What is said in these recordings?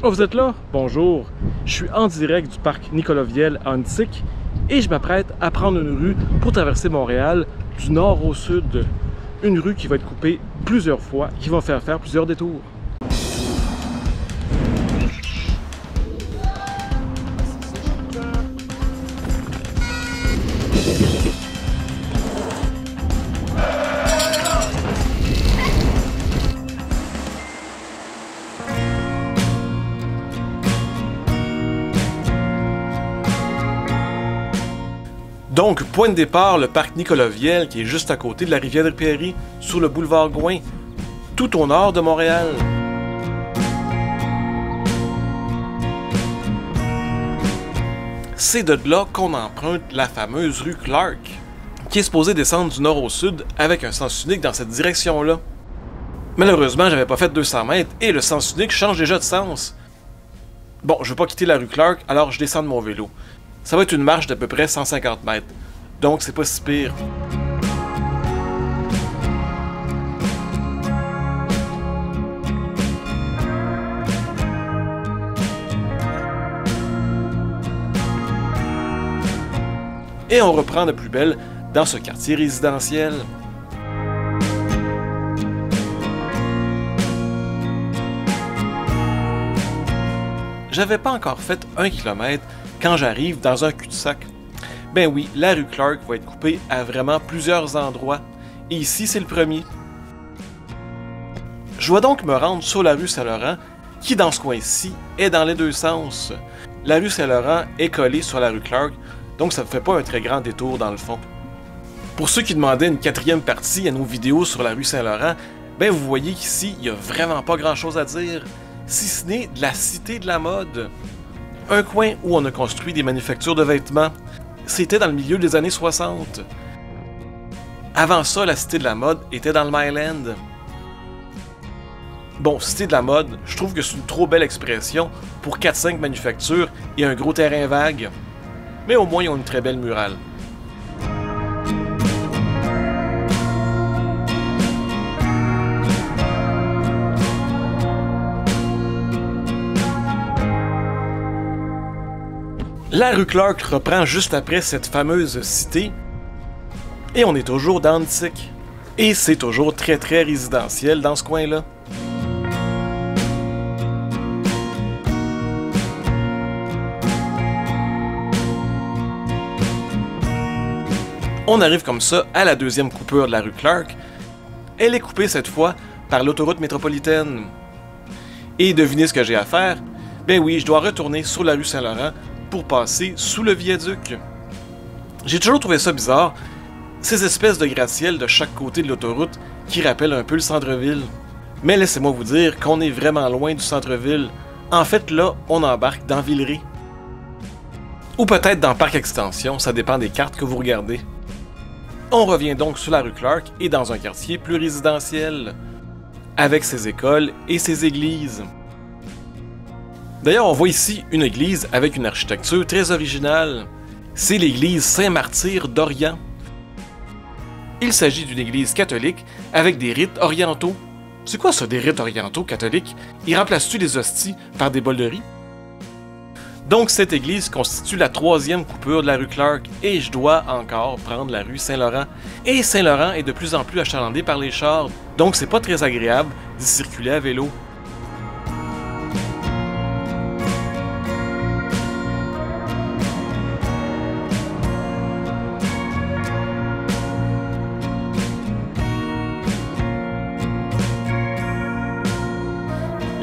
Oh, vous êtes là? Bonjour. Je suis en direct du parc Nicolas-Viel à Antique et je m'apprête à prendre une rue pour traverser Montréal du nord au sud. Une rue qui va être coupée plusieurs fois, qui va faire plusieurs détours. Donc, point de départ, le parc Nicolas-Viel, qui est juste à côté de la rivière de Ripéry, sur le boulevard Gouin, tout au nord de Montréal. C'est de là qu'on emprunte la fameuse rue Clark, qui est supposée descendre du nord au sud avec un sens unique dans cette direction-là. Malheureusement, j'avais pas fait 200 mètres et le sens unique change déjà de sens. Bon, je veux pas quitter la rue Clark, alors je descends de mon vélo. Ça va être une marche d'à peu près 150 mètres, donc c'est pas si pire. Et on reprend de plus belle dans ce quartier résidentiel. J'avais pas encore fait 1 kilomètre quand j'arrive dans un cul-de-sac. Ben oui, la rue Clark va être coupée à vraiment plusieurs endroits, et ici c'est le premier. Je dois donc me rendre sur la rue Saint-Laurent, qui dans ce coin-ci est dans les deux sens. La rue Saint-Laurent est collée sur la rue Clark, donc ça ne fait pas un très grand détour dans le fond. Pour ceux qui demandaient une 4e partie à nos vidéos sur la rue Saint-Laurent, ben vous voyez qu'ici, il n'y a vraiment pas grand-chose à dire, si ce n'est de la cité de la mode. Un coin où on a construit des manufactures de vêtements. C'était dans le milieu des années 60. Avant ça, la cité de la mode était dans le Myland. Bon, cité de la mode, je trouve que c'est une trop belle expression pour 4-5 manufactures et un gros terrain vague. Mais au moins, ils ont une très belle murale. La rue Clark reprend juste après cette fameuse cité, et on est toujours dans Antique. Et c'est toujours très résidentiel dans ce coin-là. On arrive comme ça à la 2e coupure de la rue Clark. Elle est coupée cette fois par l'autoroute métropolitaine. Et devinez ce que j'ai à faire? Ben oui, je dois retourner sur la rue Saint-Laurent pour passer sous le viaduc. J'ai toujours trouvé ça bizarre, ces espèces de gratte-ciel de chaque côté de l'autoroute qui rappellent un peu le centre-ville. Mais laissez-moi vous dire qu'on est vraiment loin du centre-ville. En fait, là, on embarque dans Villeray. Ou peut-être dans Parc Extension, ça dépend des cartes que vous regardez. On revient donc sur la rue Clark et dans un quartier plus résidentiel, avec ses écoles et ses églises. D'ailleurs, on voit ici une église avec une architecture très originale. C'est l'église Saint-Martyr d'Orient. Il s'agit d'une église catholique avec des rites orientaux. C'est quoi ça, des rites orientaux catholiques? Ils remplacent-tu les hosties par des bols de riz? Donc cette église constitue la 3e coupure de la rue Clark et je dois encore prendre la rue Saint-Laurent. Et Saint-Laurent est de plus en plus achalandé par les chars, donc c'est pas très agréable d'y circuler à vélo.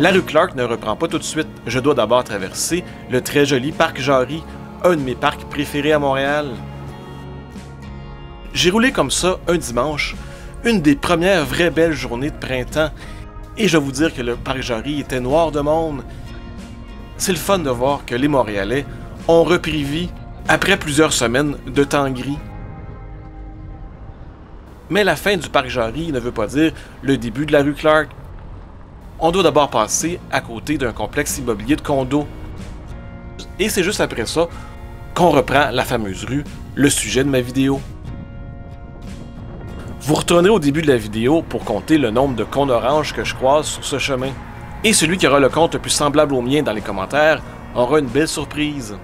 La rue Clark ne reprend pas tout de suite. Je dois d'abord traverser le très joli parc Jarry, un de mes parcs préférés à Montréal. J'ai roulé comme ça un dimanche, une des premières vraies belles journées de printemps, et je dois vous dire que le parc Jarry était noir de monde. C'est le fun de voir que les Montréalais ont repris vie après plusieurs semaines de temps gris. Mais la fin du parc Jarry ne veut pas dire le début de la rue Clark. On doit d'abord passer à côté d'un complexe immobilier de condos. Et c'est juste après ça qu'on reprend la fameuse rue, le sujet de ma vidéo. Vous retournerez au début de la vidéo pour compter le nombre de cônes oranges que je croise sur ce chemin. Et celui qui aura le compte le plus semblable au mien dans les commentaires aura une belle surprise.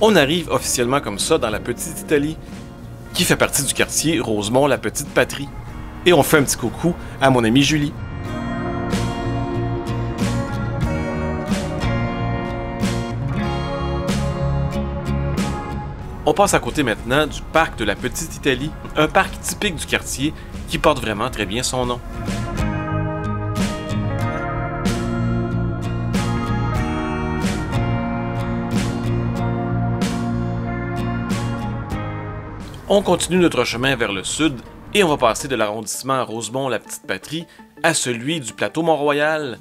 On arrive officiellement comme ça dans la petite Italie, qui fait partie du quartier Rosemont, la petite patrie. Et on fait un petit coucou à mon amie Julie. On passe à côté maintenant du parc de la Petite Italie, un parc typique du quartier qui porte vraiment très bien son nom. On continue notre chemin vers le sud et on va passer de l'arrondissement Rosemont, la Petite Patrie, à celui du plateau Mont-Royal.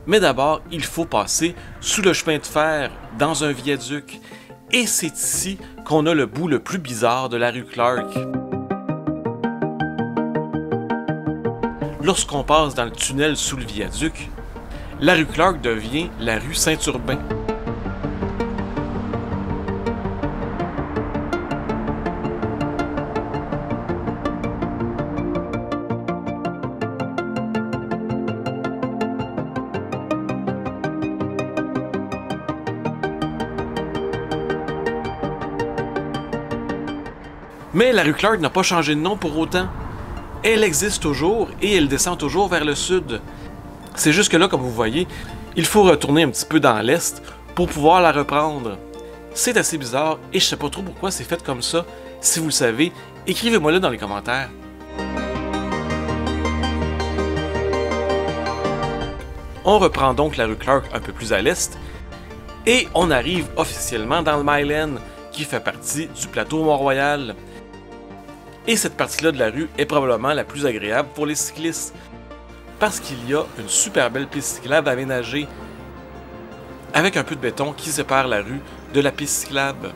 Mais d'abord, il faut passer sous le chemin de fer, dans un viaduc. Et c'est ici qu'on a le bout le plus bizarre de la rue Clark. Lorsqu'on passe dans le tunnel sous le viaduc, la rue Clark devient la rue Saint-Urbain. Mais la rue Clark n'a pas changé de nom pour autant. Elle existe toujours et elle descend toujours vers le sud. C'est juste que là, comme vous voyez, il faut retourner un petit peu dans l'est pour pouvoir la reprendre. C'est assez bizarre et je sais pas trop pourquoi c'est fait comme ça. Si vous le savez, écrivez-moi-le dans les commentaires. On reprend donc la rue Clark un peu plus à l'est et on arrive officiellement dans le Mile End qui fait partie du plateau Mont-Royal. Et cette partie-là de la rue est probablement la plus agréable pour les cyclistes, parce qu'il y a une super belle piste cyclable aménagée, avec un peu de béton qui sépare la rue de la piste cyclable.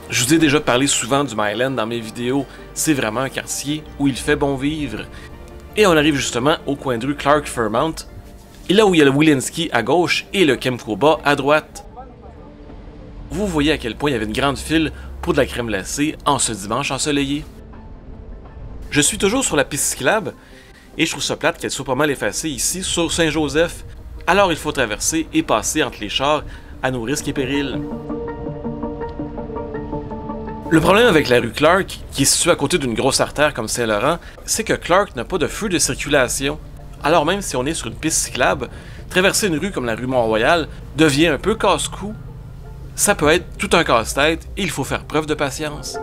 Je vous ai déjà parlé souvent du Mile End dans mes vidéos, c'est vraiment un quartier où il fait bon vivre. Et on arrive justement au coin de rue Clark-Fairmount, et là où il y a le Wilinski à gauche et le Kemkoba à droite. Vous voyez à quel point il y avait une grande file pour de la crème glacée en ce dimanche ensoleillé. Je suis toujours sur la piste cyclable et je trouve ça plate qu'elle soit pas mal effacée ici sur Saint-Joseph, alors il faut traverser et passer entre les chars à nos risques et périls. Le problème avec la rue Clark, qui est située à côté d'une grosse artère comme Saint-Laurent, c'est que Clark n'a pas de feu de circulation. Alors même si on est sur une piste cyclable, traverser une rue comme la rue Mont-Royal devient un peu casse-cou. Ça peut être tout un casse-tête et il faut faire preuve de patience.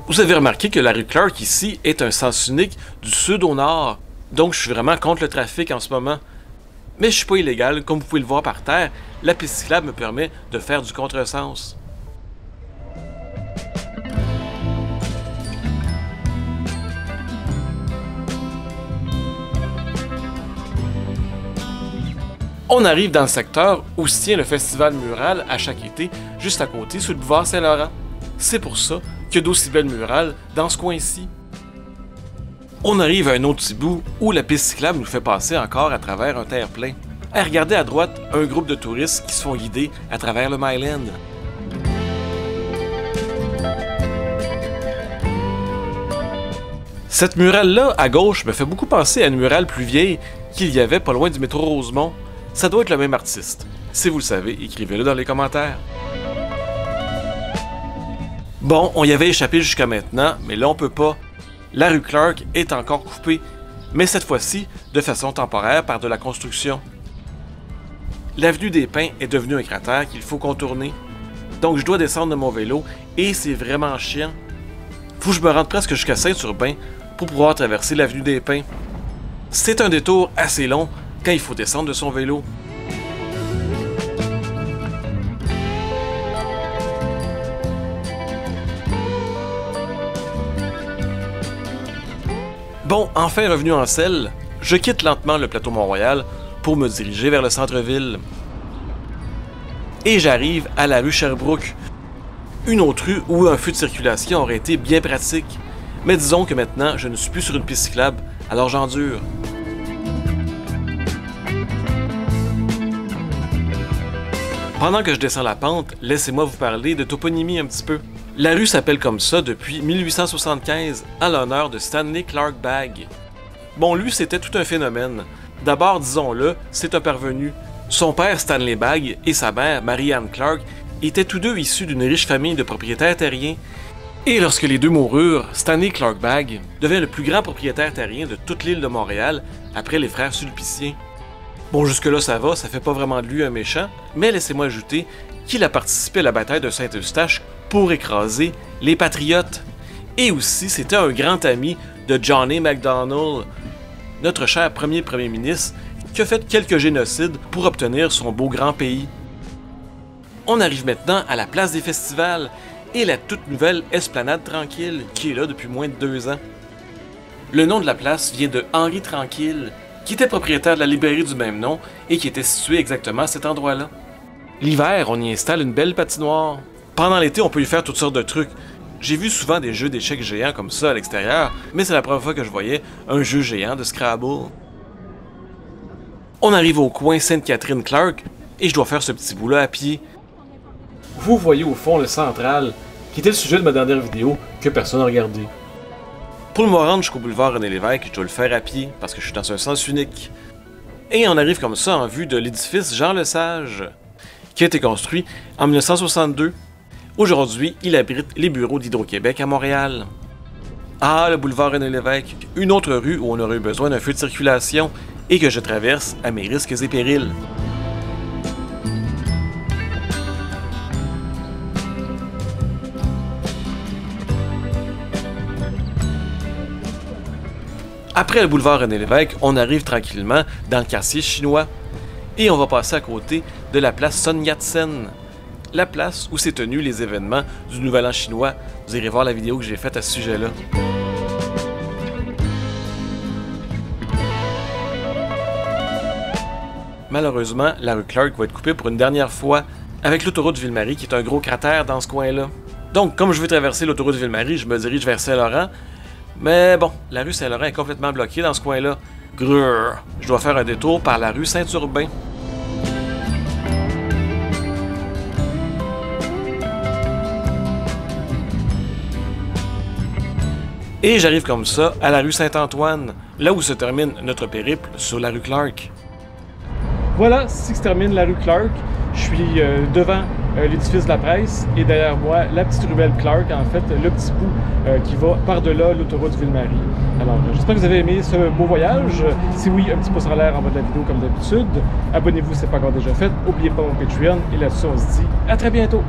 Vous avez remarqué que la rue Clark ici est un sens unique du sud au nord, donc je suis vraiment contre le trafic en ce moment. Mais je suis pas illégal, comme vous pouvez le voir par terre, la piste cyclable me permet de faire du contresens. On arrive dans le secteur où se tient le festival mural à chaque été, juste à côté, sur le boulevard Saint-Laurent. C'est pour ça qu'il y a d'aussi belles murales dans ce coin-ci. On arrive à un autre petit bout où la piste cyclable nous fait passer encore à travers un terre-plein. Et regardez à droite un groupe de touristes qui se font guider à travers le Mile End. Cette murale-là, à gauche, me fait beaucoup penser à une murale plus vieille qu'il y avait pas loin du métro Rosemont. Ça doit être le même artiste. Si vous le savez, écrivez-le dans les commentaires. Bon, on y avait échappé jusqu'à maintenant, mais là on peut pas. La rue Clark est encore coupée, mais cette fois-ci de façon temporaire par de la construction. L'avenue des Pins est devenue un cratère qu'il faut contourner. Donc je dois descendre de mon vélo et c'est vraiment chiant. Faut que je me rende presque jusqu'à Saint-Urbain pour pouvoir traverser l'avenue des Pins. C'est un détour assez long quand il faut descendre de son vélo. Bon, enfin revenu en selle, je quitte lentement le plateau Mont-Royal pour me diriger vers le centre-ville. Et j'arrive à la rue Sherbrooke, Une autre rue où un feu de circulation aurait été bien pratique. Mais disons que maintenant, je ne suis plus sur une piste cyclable, alors j'endure. Pendant que je descends la pente, laissez-moi vous parler de toponymie un petit peu. La rue s'appelle comme ça depuis 1875 à l'honneur de Stanley Clark Bagg. Bon, lui, c'était tout un phénomène. D'abord, disons-le, c'est un parvenu. Son père, Stanley Bagg, et sa mère, Mary-Ann Clark, étaient tous deux issus d'une riche famille de propriétaires terriens. Et lorsque les deux moururent, Stanley Clark Bagg devint le plus grand propriétaire terrien de toute l'île de Montréal, après les frères Sulpiciens. Bon, jusque-là ça va, ça fait pas vraiment de lui un méchant, mais laissez-moi ajouter qu'il a participé à la bataille de Saint-Eustache pour écraser les Patriotes. Et aussi, c'était un grand ami de John A. Macdonald, notre cher premier ministre, qui a fait quelques génocides pour obtenir son beau grand pays. On arrive maintenant à la place des festivals et la toute nouvelle Esplanade Tranquille, qui est là depuis moins de 2 ans. Le nom de la place vient de Henri Tranquille, qui était propriétaire de la librairie du même nom et qui était situé exactement à cet endroit-là. L'hiver, on y installe une belle patinoire. Pendant l'été, on peut y faire toutes sortes de trucs. J'ai vu souvent des jeux d'échecs géants comme ça à l'extérieur, mais c'est la première fois que je voyais un jeu géant de Scrabble. On arrive au coin Sainte-Catherine-Clark et je dois faire ce petit bout-là à pied. Vous voyez au fond le central, qui était le sujet de ma dernière vidéo que personne n'a regardé. Pour me rendre jusqu'au boulevard René-Lévesque, je dois le faire à pied parce que je suis dans un sens unique. Et on arrive comme ça en vue de l'édifice Jean-Lesage, qui a été construit en 1962. Aujourd'hui, il abrite les bureaux d'Hydro-Québec à Montréal. Ah, le boulevard René-Lévesque, une autre rue où on aurait eu besoin d'un feu de circulation et que je traverse à mes risques et périls. Après le boulevard René-Lévesque, on arrive tranquillement dans le quartier chinois et on va passer à côté de la place Sun Yat-sen, la place où s'est tenu les événements du Nouvel An chinois. Vous irez voir la vidéo que j'ai faite à ce sujet-là. Malheureusement, la rue Clark va être coupée pour une dernière fois avec l'autoroute Ville-Marie qui est un gros cratère dans ce coin-là. Donc, comme je veux traverser l'autoroute Ville-Marie, je me dirige vers Saint-Laurent. Mais bon, la rue Saint-Laurent est complètement bloquée dans ce coin-là. Grrr, je dois faire un détour par la rue Saint-Urbain. Et j'arrive comme ça à la rue Saint-Antoine, là où se termine notre périple sur la rue Clark. Voilà, c'est ici que se termine la rue Clark. Je suis devant l'édifice de la presse et derrière moi, la petite ruelle Clark, en fait, le petit bout qui va par-delà l'autoroute Ville-Marie. Alors, j'espère que vous avez aimé ce beau voyage. Si oui, un petit pouce en l'air en bas de la vidéo comme d'habitude. Abonnez-vous si ce n'est pas encore déjà fait. N'oubliez pas mon Patreon. Et là-dessus, on se dit à très bientôt.